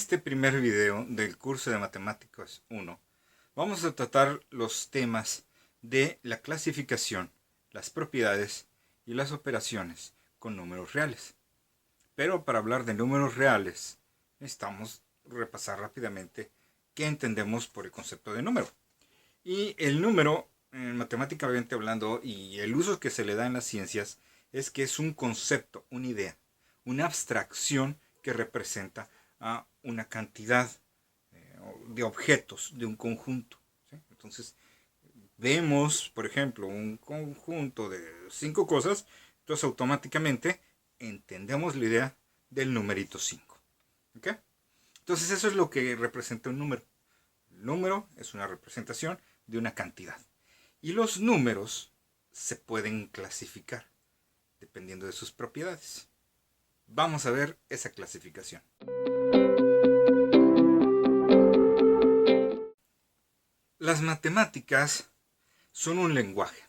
este primer video del curso de Matemáticas 1 vamos a tratar los temas de la clasificación, las propiedades y las operaciones con números reales. Pero para hablar de números reales necesitamos repasar rápidamente qué entendemos por el concepto de número. Y el número, matemáticamente hablando, y el uso que se le da en las ciencias es que es un concepto, una idea, una abstracción que representa a una cantidad de objetos, de un conjunto, ¿sí? Entonces, vemos, por ejemplo, un conjunto de 5 cosas, entonces automáticamente entendemos la idea del numerito 5. ¿Okay? Entonces, eso es lo que representa un número. El número es una representación de una cantidad. Y los números se pueden clasificar dependiendo de sus propiedades. Vamos a ver esa clasificación. Las matemáticas son un lenguaje.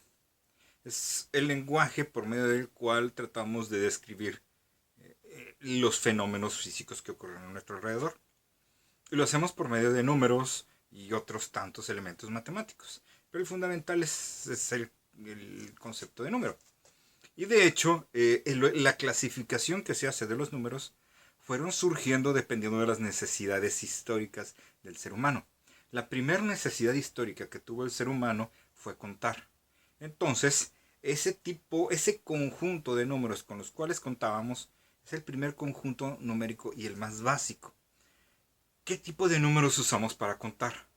Es el lenguaje por medio del cual tratamos de describir los fenómenos físicos que ocurren a nuestro alrededor. Y lo hacemos por medio de números y otros tantos elementos matemáticos. Pero el fundamental es el concepto de número. Y de hecho, la clasificación que se hace de los números fueron surgiendo dependiendo de las necesidades históricas del ser humano. La primera necesidad histórica que tuvo el ser humano fue contar. Entonces, ese conjunto de números con los cuales contábamos es el primer conjunto numérico y el más básico. ¿Qué tipo de números usamos para contar?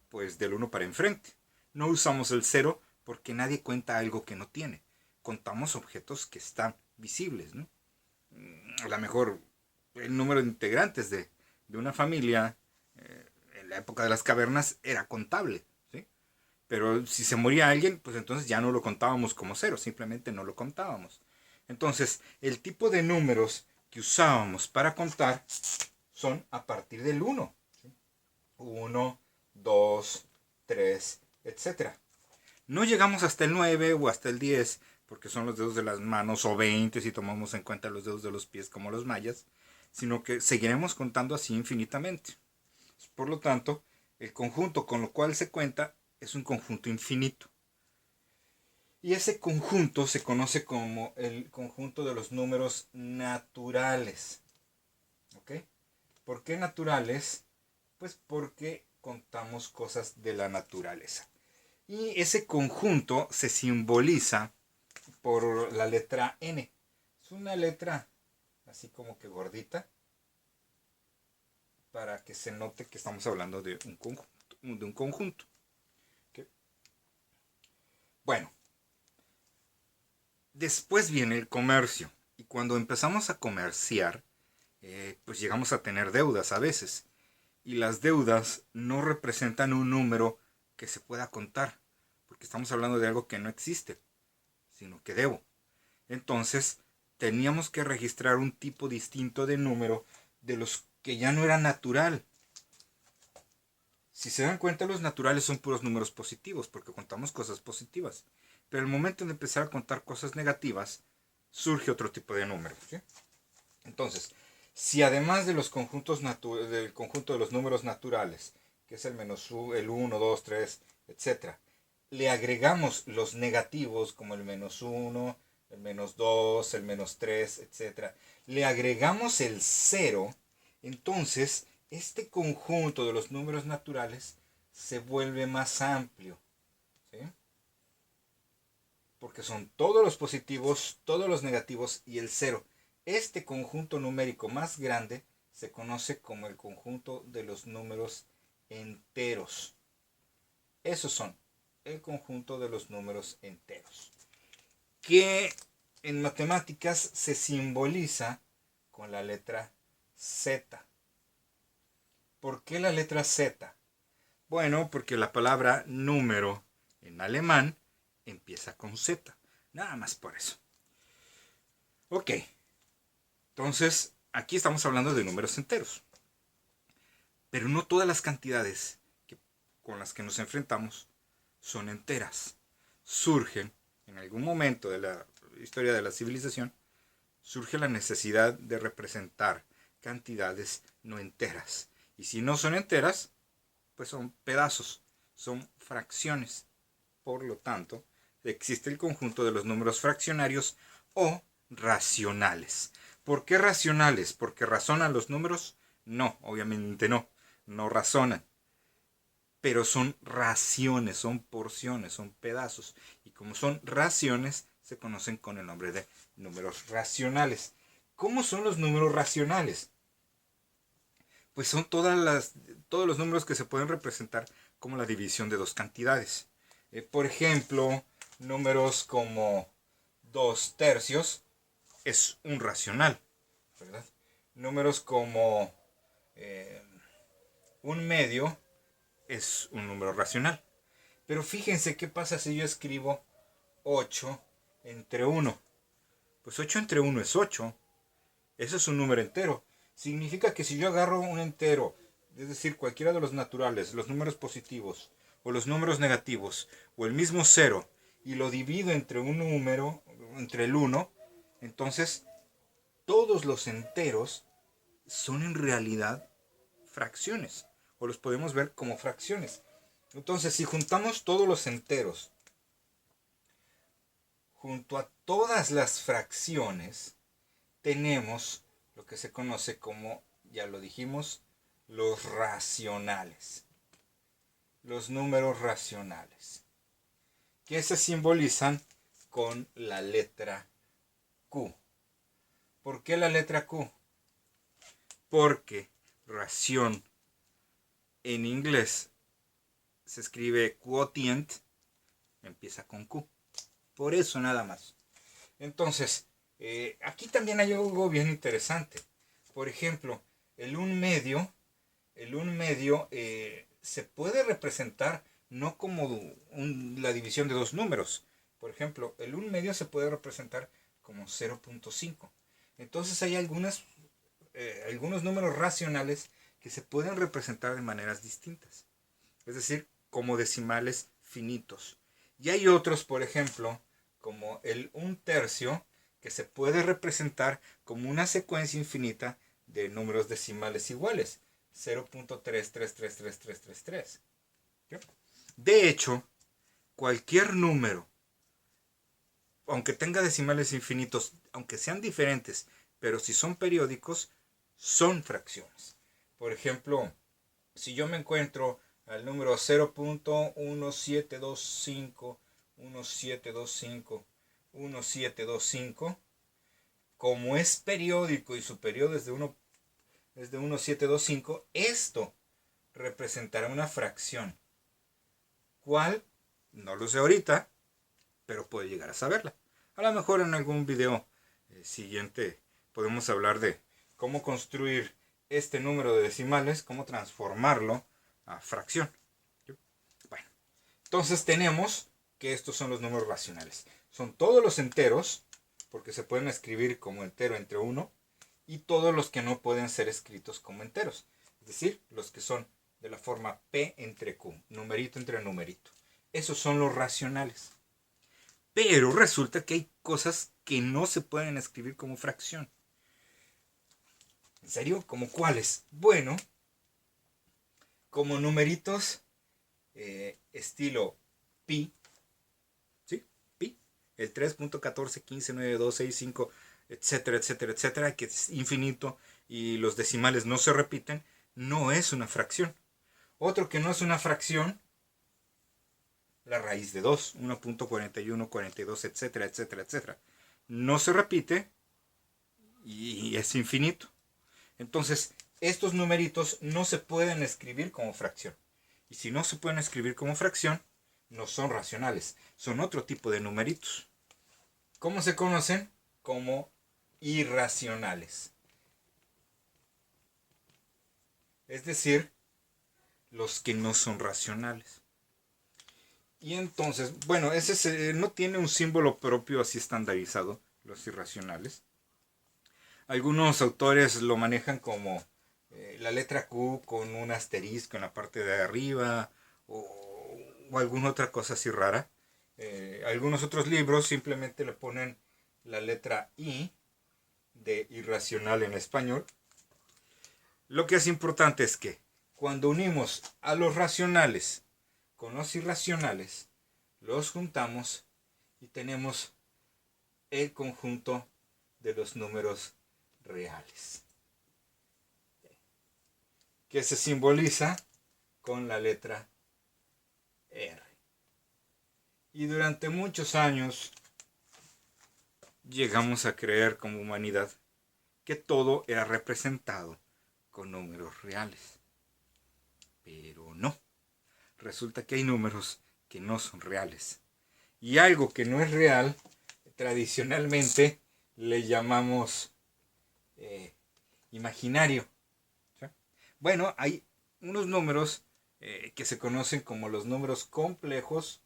Pues del 1 para enfrente. No usamos el 0 porque nadie cuenta algo que no tiene. Contamos objetos que están visibles, ¿no? A lo mejor el número de integrantes de una familia en la época de las cavernas era contable, ¿sí? Pero si se moría alguien, pues entonces ya no lo contábamos como 0, simplemente no lo contábamos. Entonces, el tipo de números que usábamos para contar son a partir del 1. ¿Sí? 1, 2, 3, etc. No llegamos hasta el 9 o hasta el 10, porque son los dedos de las manos, o 20 si tomamos en cuenta los dedos de los pies como los mayas, sino que seguiremos contando así infinitamente. Por lo tanto, el conjunto con lo cual se cuenta es un conjunto infinito. Y ese conjunto se conoce como el conjunto de los números naturales. ¿Ok? ¿Por qué naturales? Pues porque contamos cosas de la naturaleza. Y ese conjunto se simboliza por la letra N. Es una letra así como que gordita, para que se note que estamos hablando de un conjunto. ¿Okay? Bueno, después viene el comercio. Y cuando empezamos a comerciar, pues llegamos a tener deudas a veces. Y las deudas no representan un número que se pueda contar, porque estamos hablando de algo que no existe, sino que debo. Entonces, teníamos que registrar un tipo distinto de número de los que ya no era natural. Si se dan cuenta, los naturales son puros números positivos, porque contamos cosas positivas. Pero el momento de empezar a contar cosas negativas, surge otro tipo de número. ¿Sí? Entonces, si además de los conjuntos del conjunto de los números naturales, que es el menos el 1, 2, 3, etc., le agregamos los negativos como el menos 1, el menos 2, el menos 3, etc., le agregamos el 0, entonces este conjunto de los números naturales se vuelve más amplio. ¿Sí? Porque son todos los positivos, todos los negativos y el 0. Este conjunto numérico más grande se conoce como el conjunto de los números enteros. Esos son el conjunto de los números enteros, que en matemáticas se simboliza con la letra Z. ¿Por qué la letra Z? Bueno, porque la palabra número en alemán empieza con Z. Nada más por eso. Ok. Entonces, aquí estamos hablando de números enteros. Pero no todas las cantidades con las que nos enfrentamos son enteras. Surgen, en algún momento de la historia de la civilización, surge la necesidad de representar cantidades no enteras. Y si no son enteras, pues son pedazos, son fracciones. Por lo tanto, existe el conjunto de los números fraccionarios o racionales. ¿Por qué racionales? ¿Porque razonan los números? No, obviamente no, no razonan. Pero son raciones, son porciones, son pedazos. Y como son raciones, se conocen con el nombre de números racionales. ¿Cómo son los números racionales? Pues son todos los números que se pueden representar como la división de dos cantidades. Por ejemplo, números como 2/3 es un racional, ¿verdad? Números como 1/2 es un número racional. Pero fíjense qué pasa si yo escribo 8 entre 1. Pues 8 entre 1 es 8. Eso es un número entero. Significa que si yo agarro un entero, es decir, cualquiera de los naturales, los números positivos o los números negativos, o el mismo cero, y lo divido entre un número, entre el 1, entonces todos los enteros son en realidad fracciones, o los podemos ver como fracciones. Entonces, si juntamos todos los enteros junto a todas las fracciones, tenemos lo que se conoce como, ya lo dijimos, los racionales. Los números racionales, que se simbolizan con la letra Q. ¿Por qué la letra Q? Porque ración en inglés se escribe quotient, empieza con Q. Por eso nada más. Entonces, aquí también hay algo bien interesante. Por ejemplo, el 1/2 se puede representar no como la división de dos números. Por ejemplo, el 1/2 se puede representar como 0.5. Entonces hay algunos números racionales que se pueden representar de maneras distintas. Es decir, como decimales finitos. Y hay otros, por ejemplo, como el 1/3, que se puede representar como una secuencia infinita de números decimales iguales. 0.3333333. De hecho, cualquier número, aunque tenga decimales infinitos, aunque sean diferentes, pero si son periódicos, son fracciones. Por ejemplo, si yo me encuentro al número 0.1725, como es periódico y su periodo es de 1725, esto representará una fracción. ¿Cuál? No lo sé ahorita, pero puede llegar a saberla. A lo mejor en algún video siguiente podemos hablar de cómo construir este número de decimales, cómo transformarlo a fracción. Bueno, entonces tenemos que estos son los números racionales. Son todos los enteros, porque se pueden escribir como entero entre 1, y todos los que no pueden ser escritos como enteros. Es decir, los que son de la forma P entre Q, numerito entre numerito. Esos son los racionales. Pero resulta que hay cosas que no se pueden escribir como fracción. ¿En serio? ¿Cómo cuáles? Bueno, como numeritos estilo pi, ¿sí? Pi, el 3.14159265, etcétera, etcétera, etcétera, que es infinito y los decimales no se repiten, no es una fracción. Otro que no es una fracción, la raíz de 2, 1.4142, etcétera, etcétera, etcétera. No se repite y es infinito. Entonces, estos numeritos no se pueden escribir como fracción. Y si no se pueden escribir como fracción, no son racionales. Son otro tipo de numeritos. ¿Cómo se conocen? Como irracionales. Es decir, los que no son racionales. Y entonces, bueno, ese no tiene un símbolo propio así estandarizado, los irracionales. Algunos autores lo manejan como la letra Q con un asterisco en la parte de arriba o alguna otra cosa así rara. Algunos otros libros simplemente le ponen la letra I de irracional en español Lo que es importante es que cuando unimos a los racionales con los irracionales, los juntamos y tenemos el conjunto de los números reales, que se simboliza con la letra R. Y durante muchos años llegamos a creer como humanidad que todo era representado con números reales. Pero no. Resulta que hay números que no son reales. Y algo que no es real, tradicionalmente le llamamos imaginario. ¿Sí? Bueno, hay unos números que se conocen como los números complejos,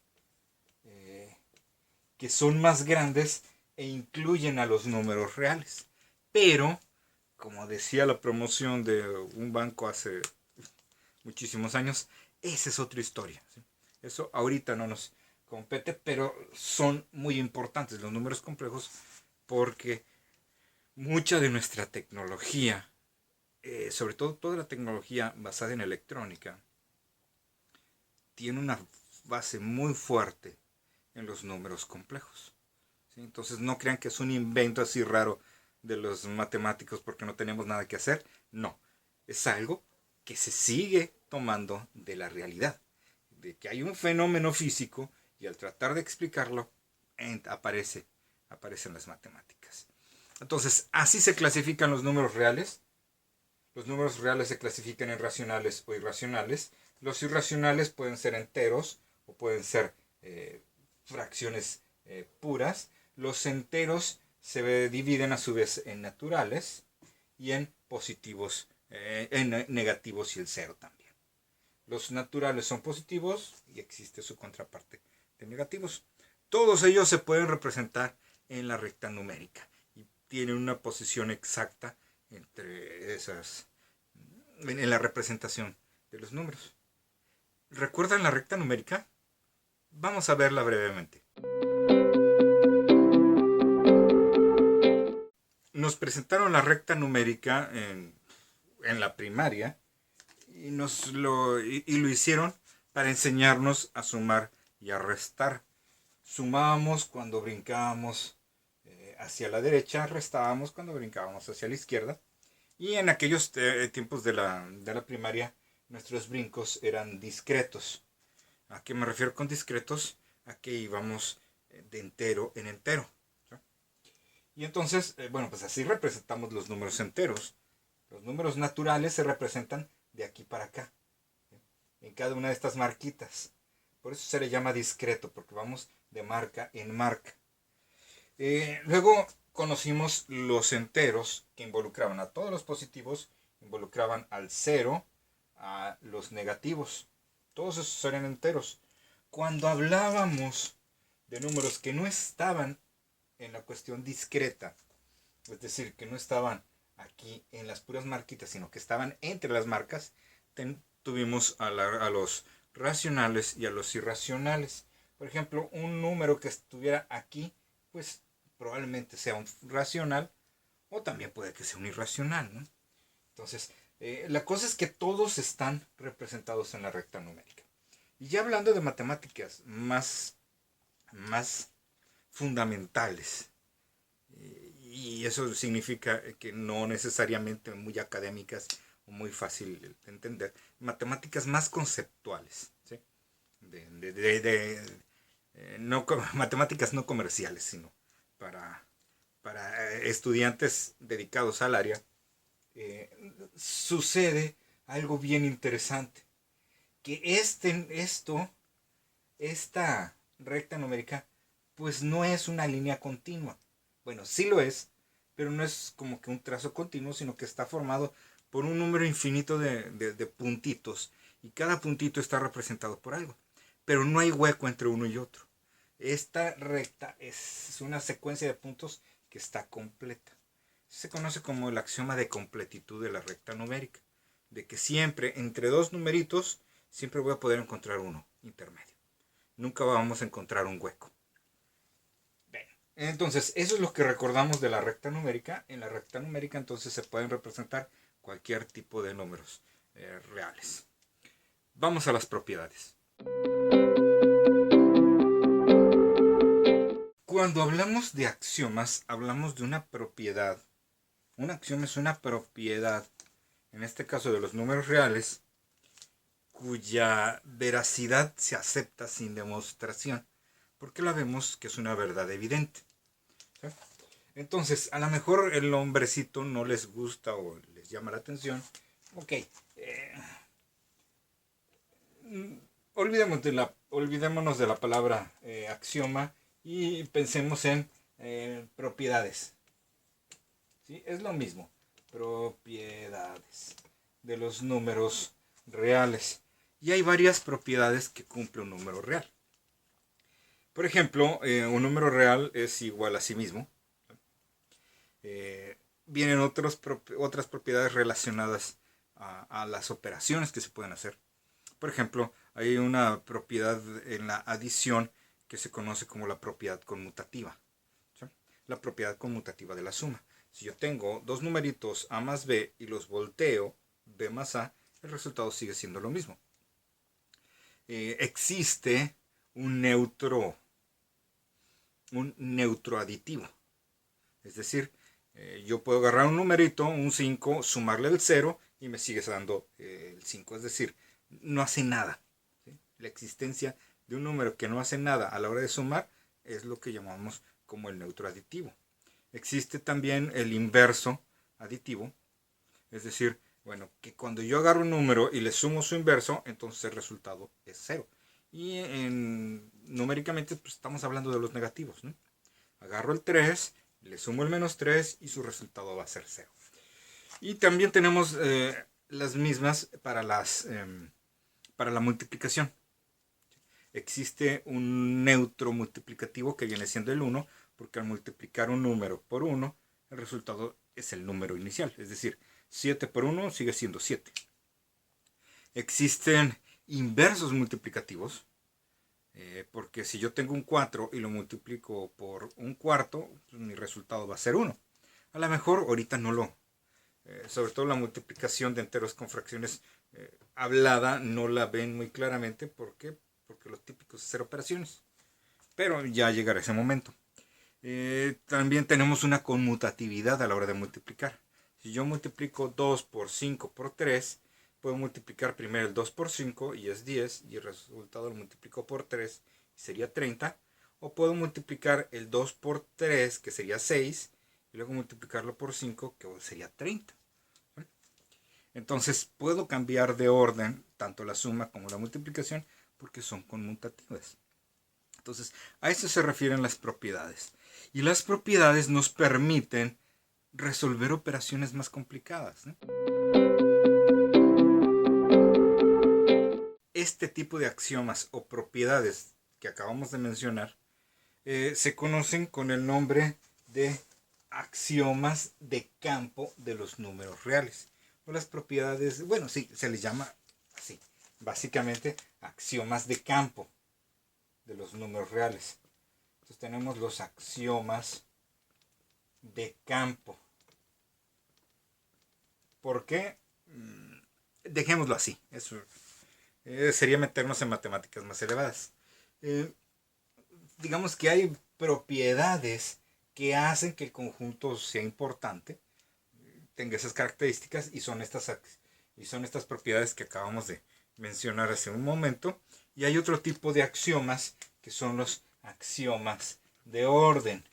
que son más grandes e incluyen a los números reales. Pero, como decía la promoción de un banco hace muchísimos años, esa es otra historia, ¿sí? Eso ahorita no nos compete, pero son muy importantes los números complejos porque mucha de nuestra tecnología, sobre todo toda la tecnología basada en electrónica, tiene una base muy fuerte en los números complejos, ¿sí? Entonces no crean que es un invento así raro de los matemáticos porque no tenemos nada que hacer. No, es algo que se sigue tomando de la realidad, de que hay un fenómeno físico y al tratar de explicarlo aparecen las matemáticas. Entonces, así se clasifican los números reales. Los números reales se clasifican en racionales o irracionales. Los irracionales pueden ser enteros o pueden ser fracciones puras. Los enteros se dividen a su vez en naturales y en positivos, en negativos y el cero también. Los naturales son positivos y existe su contraparte de negativos. Todos ellos se pueden representar en la recta numérica y tienen una posición exacta entre esas, en la representación de los números. ¿Recuerdan la recta numérica? Vamos a verla brevemente. Nos presentaron la recta numérica en la primaria y lo hicieron para enseñarnos a sumar y a restar. Sumábamos cuando brincábamos hacia la derecha, restábamos cuando brincábamos hacia la izquierda. Y en aquellos tiempos de la primaria, nuestros brincos eran discretos. ¿A qué me refiero con discretos? A que íbamos de entero en entero. ¿Sí? Y entonces, bueno, pues así representamos los números enteros. Los números naturales se representan de aquí para acá, ¿sí? En cada una de estas marquitas. Por eso se le llama discreto, porque vamos de marca en marca. Luego conocimos los enteros, que involucraban a todos los positivos, involucraban al cero, a los negativos. Todos esos eran enteros. Cuando hablábamos de números que no estaban en la cuestión discreta, es decir, que no estaban aquí en las puras marquitas, sino que estaban entre las marcas, tuvimos a los racionales y a los irracionales. Por ejemplo, un número que estuviera aquí, pues probablemente sea un racional o también puede que sea un irracional, ¿no? Entonces, la cosa es que todos están representados en la recta numérica. Y ya hablando de matemáticas más fundamentales, y eso significa que no necesariamente muy académicas o muy fácil de entender, matemáticas más conceptuales, ¿sí? No, matemáticas no comerciales, sino para estudiantes dedicados al área, sucede algo bien interesante, que esta recta numérica pues no es una línea continua. Bueno, sí lo es, pero no es como que un trazo continuo, sino que está formado por un número infinito de puntitos, y cada puntito está representado por algo, pero no hay hueco entre uno y otro. Esta recta es una secuencia de puntos que está completa. Se conoce como el axioma de completitud de la recta numérica, de que siempre entre dos numeritos siempre voy a poder encontrar uno intermedio. Nunca vamos a encontrar un hueco. Bien, entonces eso es lo que recordamos de la recta numérica. En la recta numérica entonces se pueden representar cualquier tipo de números reales. Vamos a las propiedades. Cuando hablamos de axiomas, hablamos de una propiedad. Un axioma es una propiedad, en este caso de los números reales, cuya veracidad se acepta sin demostración, porque la vemos que es una verdad evidente. ¿Sí? Entonces, a lo mejor el nombrecito no les gusta o les llama la atención. Ok, olvidémonos de la palabra axioma y pensemos en propiedades. ¿Sí? Es lo mismo, propiedades de los números reales. Y hay varias propiedades que cumple un número real. Por ejemplo, un número real es igual a sí mismo. Vienen otras propiedades relacionadas a las operaciones que se pueden hacer. Por ejemplo, hay una propiedad en la adición que se conoce como la propiedad conmutativa. ¿Sí? La propiedad conmutativa de la suma. Si yo tengo dos numeritos a más b y los volteo, b más a, el resultado sigue siendo lo mismo. Existe un neutro aditivo. Es decir, yo puedo agarrar un numerito, un 5, sumarle el 0 y me sigue dando el 5. Es decir, no hace nada. ¿Sí? La existencia de un número que no hace nada a la hora de sumar es lo que llamamos como el neutro aditivo. Existe también el inverso aditivo. Es decir, bueno, que cuando yo agarro un número y le sumo su inverso, entonces el resultado es 0. Y numéricamente pues, estamos hablando de los negativos, ¿no? Agarro el 3, le sumo el menos 3 y su resultado va a ser 0. Y también tenemos las mismas para la multiplicación. Existe un neutro multiplicativo que viene siendo el 1, porque al multiplicar un número por 1, el resultado es el número inicial. Es decir, 7 por 1 sigue siendo 7. Existen inversos multiplicativos, porque si yo tengo un 4 y lo multiplico por un cuarto, pues mi resultado va a ser 1. A lo mejor ahorita no lo... sobre todo la multiplicación de enteros con fracciones hablada no la ven muy claramente. ¿Por qué? Porque lo típico es hacer operaciones. Pero ya llegará ese momento. También tenemos una conmutatividad a la hora de multiplicar. Si yo multiplico 2 por 5 por 3, puedo multiplicar primero el 2 por 5 y es 10, y el resultado lo multiplico por 3 y sería 30. O puedo multiplicar el 2 por 3, que sería 6, y luego multiplicarlo por 5, que sería 30. Entonces puedo cambiar de orden tanto la suma como la multiplicación porque son conmutativas. Entonces, a eso se refieren las propiedades. Y las propiedades nos permiten resolver operaciones más complicadas, ¿no? Este tipo de axiomas o propiedades que acabamos de mencionar se conocen con el nombre de axiomas de campo de los números reales. O las propiedades, bueno, sí, se les llama así, básicamente axiomas de campo de los números reales. Entonces tenemos los axiomas de campo. ¿Por qué? Dejémoslo así. Eso sería meternos en matemáticas más elevadas. Digamos que hay propiedades que hacen que el conjunto sea importante, tenga esas características, y son estas propiedades que acabamos de mencionar hace un momento. Y hay otro tipo de axiomas que son los axiomas de orden.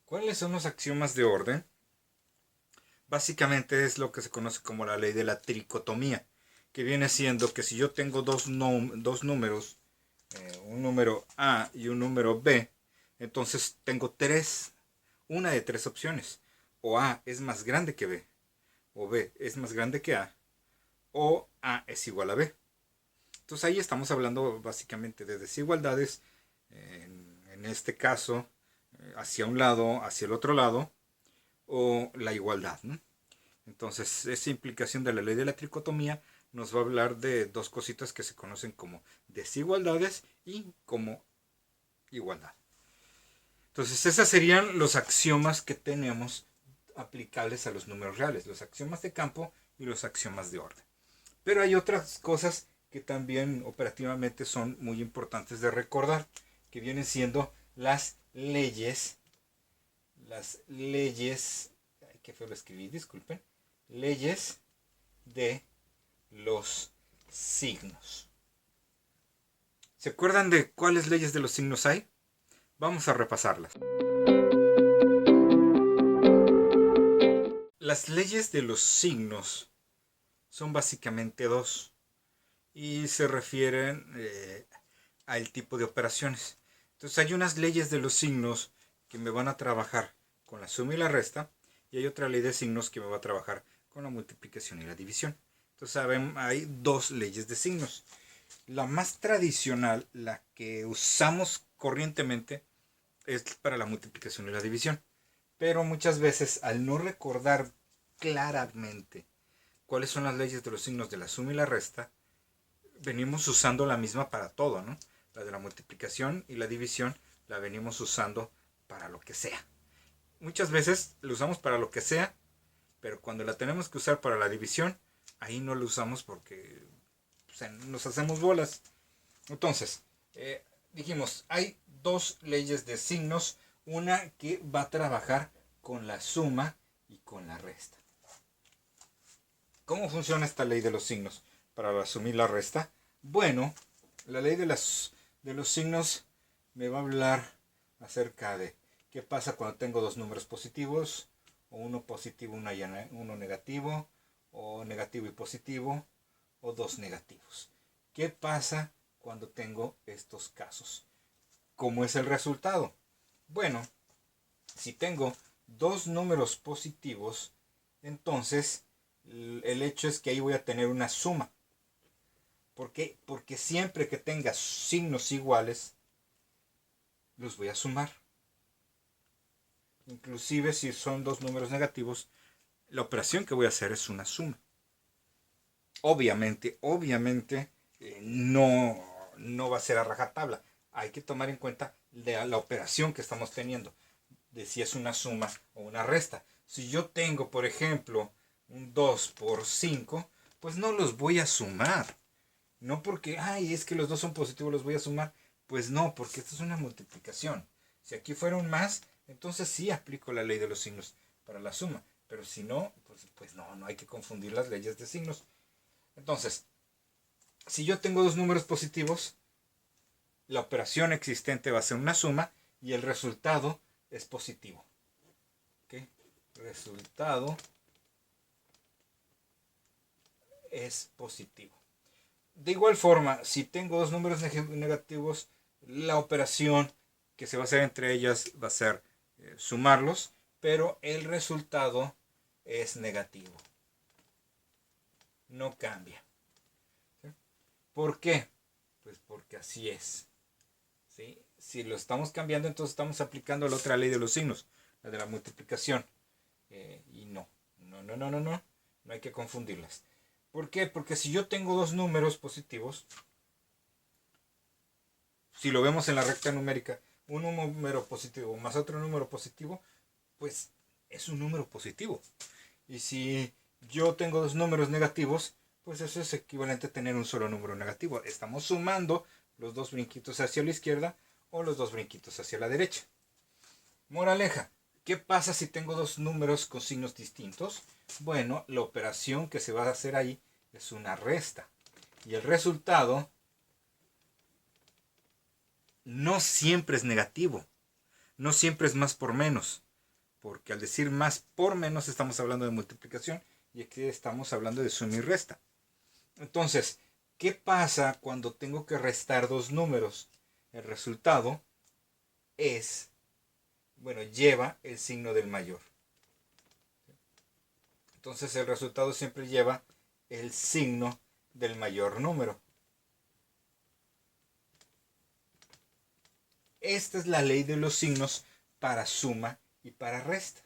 ¿Cuáles son los axiomas de orden? Básicamente es lo que se conoce como la ley de la tricotomía, que viene siendo que si yo tengo dos números, un número A y un número B, entonces tengo una de tres opciones. O A es más grande que B, o B es más grande que A, o A es igual a B. Entonces ahí estamos hablando básicamente de desigualdades, en este caso hacia un lado, hacia el otro lado, o la igualdad, ¿no? Entonces esa implicación de la ley de la tricotomía nos va a hablar de dos cositas que se conocen como desigualdades y como igualdad. Entonces, esos serían los axiomas que tenemos aplicables a los números reales, los axiomas de campo y los axiomas de orden. Pero hay otras cosas que también operativamente son muy importantes de recordar, que vienen siendo las leyes, ay, qué feo lo escribí, disculpen, leyes de los signos. ¿Se acuerdan de cuáles leyes de los signos hay? Vamos a repasarlas. Las leyes de los signos son básicamente dos y se refieren al tipo de operaciones. Entonces hay unas leyes de los signos que me van a trabajar con la suma y la resta, y hay otra ley de signos que me va a trabajar con la multiplicación y la división. Entonces saben, hay dos leyes de signos. La más tradicional, la que usamos corrientemente, es para la multiplicación y la división. Pero muchas veces, al no recordar claramente cuáles son las leyes de los signos de la suma y la resta, venimos usando la misma para todo, ¿no? La de la multiplicación y la división la venimos usando para lo que sea. Muchas veces la usamos para lo que sea, pero cuando la tenemos que usar para la división, ahí no la usamos porque nos hacemos bolas. Entonces, dijimos, hay dos leyes de signos, una que va a trabajar con la suma y con la resta. ¿Cómo funciona esta ley de los signos para la suma y la resta? Bueno, la ley de los signos me va a hablar acerca de qué pasa cuando tengo dos números positivos, o uno positivo, uno negativo, o negativo y positivo, o dos negativos. ¿Qué pasa cuando tengo estos casos? ¿Cómo es el resultado? Bueno, si tengo dos números positivos, entonces el hecho es que ahí voy a tener una suma. ¿Por qué? Porque siempre que tenga signos iguales, los voy a sumar. Inclusive si son dos números negativos, la operación que voy a hacer es una suma. Obviamente, no va a ser a rajatabla. Hay que tomar en cuenta la operación que estamos teniendo, de si es una suma o una resta. Si yo tengo, por ejemplo, un 2 por 5, pues no los voy a sumar. No porque, es que los dos son positivos, los voy a sumar. Pues no, porque esto es una multiplicación. Si aquí fuera un más, entonces sí aplico la ley de los signos para la suma. Pero si no, pues no hay que confundir las leyes de signos. Entonces, si yo tengo dos números positivos, la operación existente va a ser una suma y el resultado es positivo. ¿Okay? Resultado es positivo. De igual forma, si tengo dos números negativos, la operación que se va a hacer entre ellas va a ser sumarlos, pero el resultado es negativo. No cambia. ¿Sí? ¿Por qué? Pues porque así es. ¿Sí? Si lo estamos cambiando, entonces estamos aplicando la otra ley de los signos, la de la multiplicación. Y no hay que confundirlas. ¿Por qué? Porque si yo tengo dos números positivos, si lo vemos en la recta numérica, un número positivo más otro número positivo, pues es un número positivo. Y si yo tengo dos números negativos, pues eso es equivalente a tener un solo número negativo. Estamos sumando los dos brinquitos hacia la izquierda o los dos brinquitos hacia la derecha. Moraleja, ¿qué pasa si tengo dos números con signos distintos? Bueno, la operación que se va a hacer ahí es una resta. Y el resultado no siempre es negativo. No siempre es más por menos. Porque al decir más por menos estamos hablando de multiplicación y aquí estamos hablando de suma y resta. Entonces, ¿qué pasa cuando tengo que restar dos números? El resultado lleva el signo del mayor. Entonces el resultado siempre lleva el signo del mayor número. Esta es la ley de los signos para suma y para resta.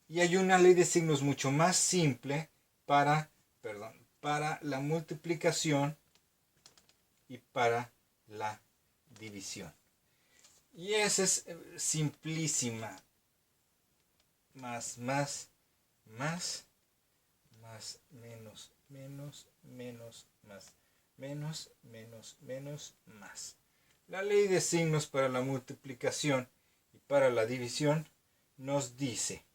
Y hay una ley de signos mucho más simple para la multiplicación y para la división. Y esa es simplísima. Más, más, menos, más. La ley de signos para la multiplicación y para la división nos dice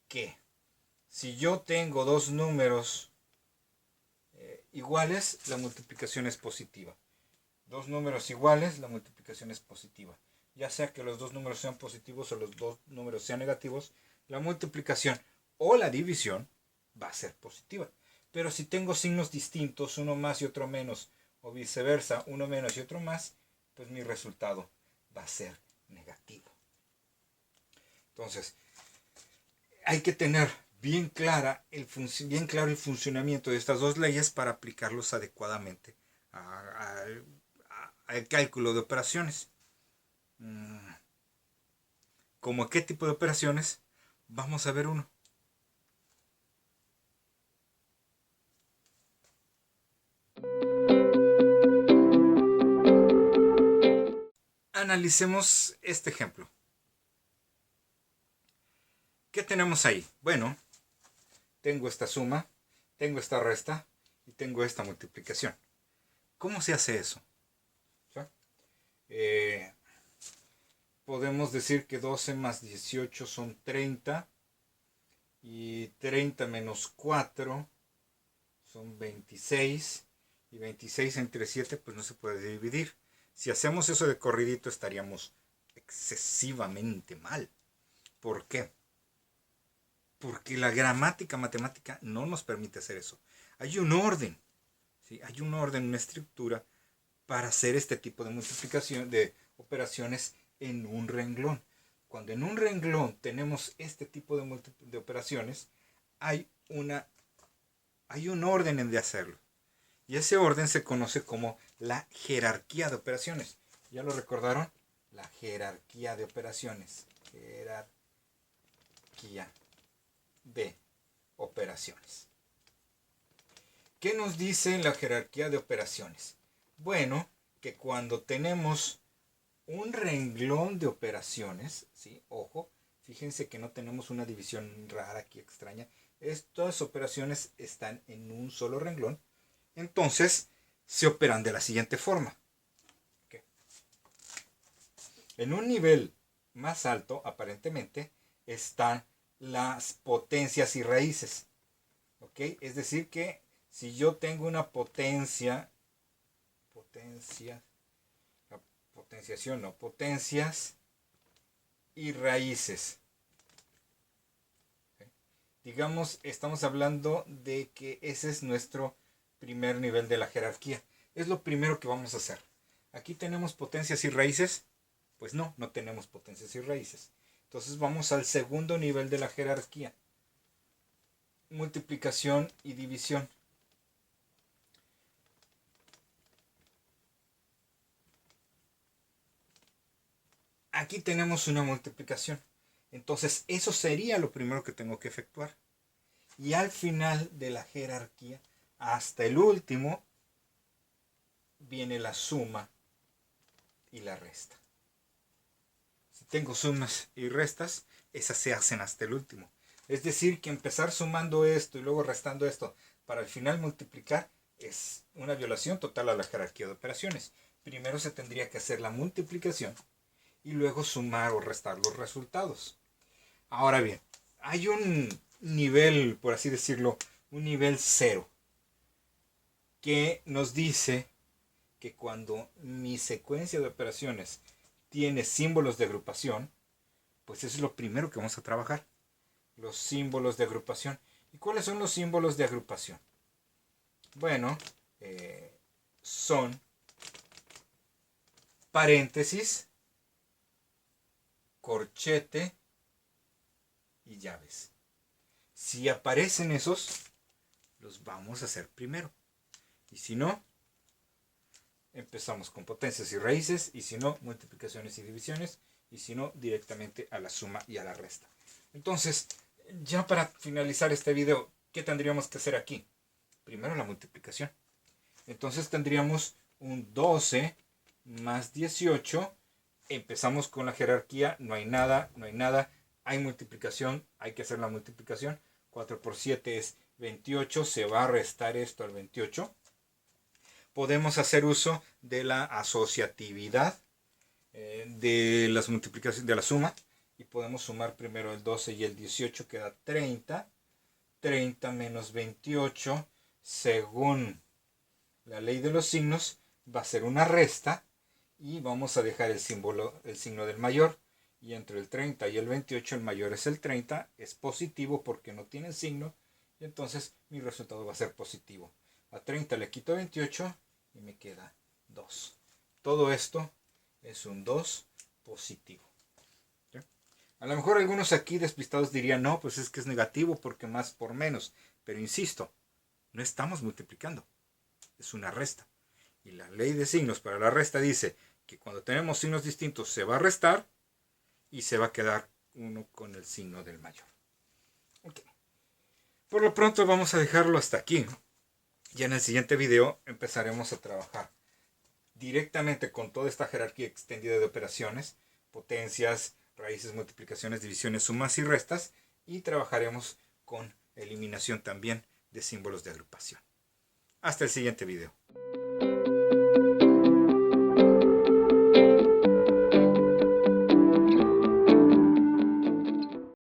que si yo tengo dos números iguales, la multiplicación es positiva. Dos números iguales, la multiplicación es positiva. Ya sea que los dos números sean positivos o los dos números sean negativos, la multiplicación o la división va a ser positiva. Pero si tengo signos distintos, uno más y otro menos, o viceversa, uno menos y otro más, pues mi resultado va a ser negativo. Entonces, hay que tener bien claro el funcionamiento de estas dos leyes para aplicarlos adecuadamente al cálculo de operaciones. ¿Cómo qué tipo de operaciones? Vamos a ver uno. Analicemos este ejemplo. ¿Qué tenemos ahí? Bueno, tengo esta suma, tengo esta resta y tengo esta multiplicación. ¿Cómo se hace eso? Podemos decir que 12 más 18 son 30 y 30 menos 4 son 26 y 26 entre 7 pues no se puede dividir. Si hacemos eso de corridito estaríamos excesivamente mal. ¿Por qué? Porque la gramática matemática no nos permite hacer eso. Hay un orden, ¿sí? Hay un orden, una estructura para hacer este tipo de multiplicación, de operaciones en un renglón. Cuando en un renglón tenemos este tipo de operaciones, hay un orden en de hacerlo. Y ese orden se conoce como la jerarquía de operaciones. ¿Ya lo recordaron? La jerarquía de operaciones. Jerarquía de operaciones. ¿Qué nos dice la jerarquía de operaciones? Bueno, que cuando tenemos un renglón de operaciones, ¿sí? Ojo, fíjense que no tenemos una división rara aquí extraña. Estas operaciones están en un solo renglón. Entonces, se operan de la siguiente forma. ¿Okay? En un nivel más alto, aparentemente, están las potencias y raíces. ¿Ok? Es decir que si yo tengo una potenciación, potencias y raíces. ¿Okay? Digamos, estamos hablando de que ese es nuestro primer nivel de la jerarquía. Es lo primero que vamos a hacer. Aquí tenemos potencias y raíces. Pues no, no tenemos potencias y raíces. Entonces vamos al segundo nivel de la jerarquía. Multiplicación y división. Aquí tenemos una multiplicación. Entonces eso sería lo primero que tengo que efectuar. Y al final de la jerarquía, hasta el último, viene la suma y la resta. Si tengo sumas y restas, esas se hacen hasta el último. Es decir, que empezar sumando esto y luego restando esto para al final multiplicar es una violación total a la jerarquía de operaciones. Primero se tendría que hacer la multiplicación y luego sumar o restar los resultados. Ahora bien, hay un nivel, por así decirlo, un nivel cero, que nos dice que cuando mi secuencia de operaciones tiene símbolos de agrupación, pues eso es lo primero que vamos a trabajar. Los símbolos de agrupación. ¿Y cuáles son los símbolos de agrupación? Bueno, son paréntesis, corchete y llaves. Si aparecen esos, los vamos a hacer primero. Y si no, empezamos con potencias y raíces. Y si no, multiplicaciones y divisiones. Y si no, directamente a la suma y a la resta. Entonces, ya para finalizar este video, ¿qué tendríamos que hacer aquí? Primero la multiplicación. Entonces tendríamos un 12 más 18 empezamos con la jerarquía, no hay nada, hay multiplicación, hay que hacer la multiplicación. 4 por 7 es 28, se va a restar esto al 28. Podemos hacer uso de la asociatividad de las multiplicaciones, de la suma, y podemos sumar primero el 12 y el 18, queda 30. 30 menos 28, según la ley de los signos, va a ser una resta, y vamos a dejar el signo del mayor, y entre el 30 y el 28 el mayor es el 30, es positivo porque no tiene signo, y entonces mi resultado va a ser positivo. A 30 le quito 28 y me queda 2. Todo esto es un 2 positivo. ¿Sí? A lo mejor algunos aquí despistados dirían, no, pues es que es negativo porque más por menos. Pero insisto, no estamos multiplicando, es una resta. Y la ley de signos para la resta dice que cuando tenemos signos distintos se va a restar y se va a quedar uno con el signo del mayor. Okay. Por lo pronto vamos a dejarlo hasta aquí. Ya en el siguiente video empezaremos a trabajar directamente con toda esta jerarquía extendida de operaciones, potencias, raíces, multiplicaciones, divisiones, sumas y restas, y trabajaremos con eliminación también de símbolos de agrupación. Hasta el siguiente video.